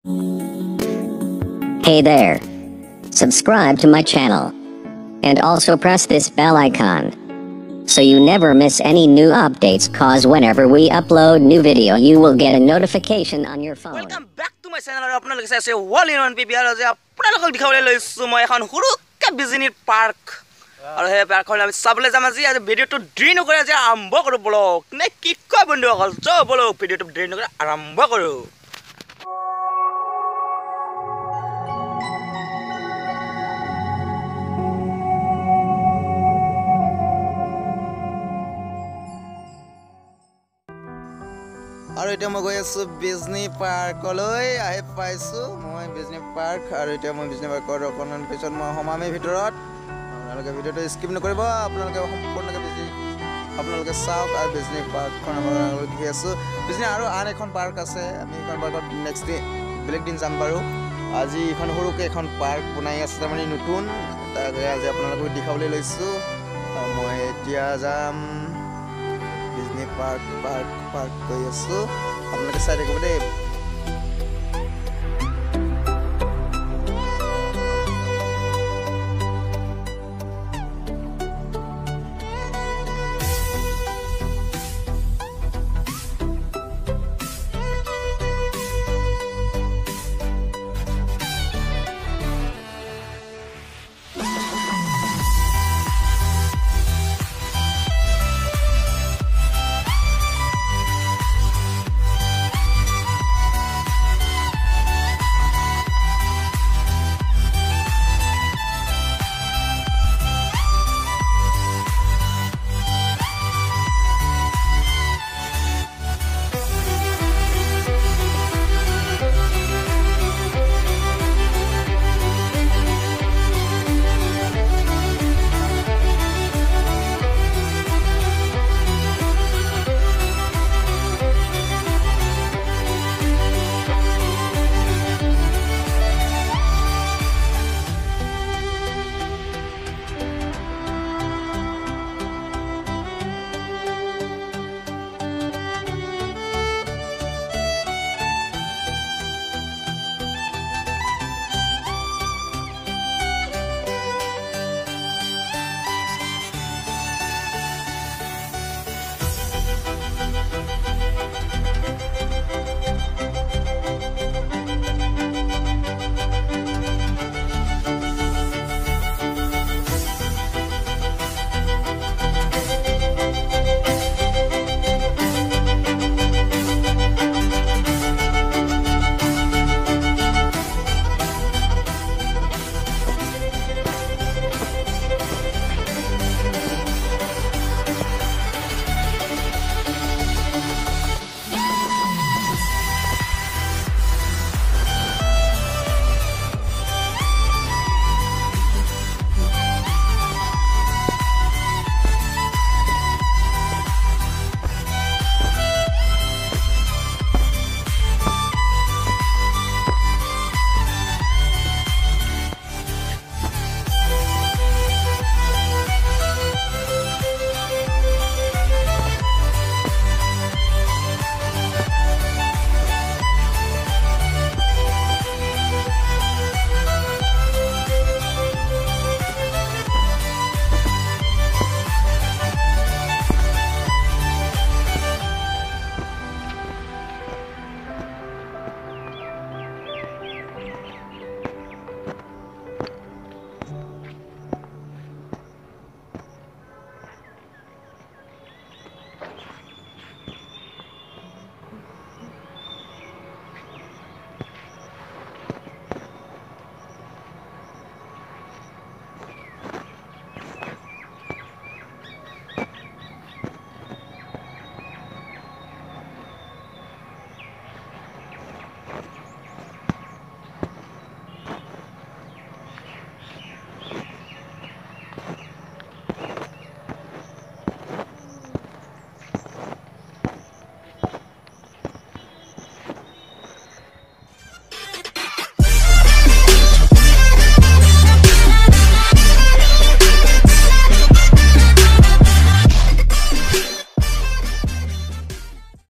Hey there. Subscribe to my channel. And also press this bell icon. So you never miss any new updates, cause whenever we upload new video, you will get a notification on your phone. Welcome back to my channel. আপোনালোকে চাইছে all in one PBR যে আপোনালোকক দেখাবলৈ লৈছো মই এখন হুৰুকা Bijni park আৰু হে পাৰ্কখন আমি চাবলৈ যাম আজি ভিডিওটো ড্ৰি নকৰে যে আৰম্ভ কৰো ব্লগ নে কি কয় বন্ধুসকল চ বলো ভিডিওটো ড্ৰি নকৰে আৰম্ভ কৰো আৰু এটা মই গৈ আছো বিজনি পাৰ্কলৈ আহি পাইছো মই বিজনি পাৰ্ক আৰু এটা মই বিজনি পাৰ্কৰ অকণমান পিছত মই সমামে ভিতৰত আপোনালোকে ভিডিওটো স্কিপ নকৰিব আপোনালোকে সম্পূৰ্ণকৈ আপোনালোকে চাওক আৰু বিজনি পাৰ্কখন আপোনালোকে দেখি আছো বিজনি আৰু আন এখন পাৰ্ক আছে আমি এখন পাৰ্কত নেক্সট ডে বেলেগ দিন যাম বাৰু আজি এখন সৰুকৈ এখন পাৰ্ক বনাই আছে তাৰমানে নতুন তাকে আজি আপোনালোকক দেখাবলৈ লৈছো আৰু মই এতিয়া যাম বিজনি পাৰ্ক গৈ আছো আপোনালোকে চাই থাকিব দেই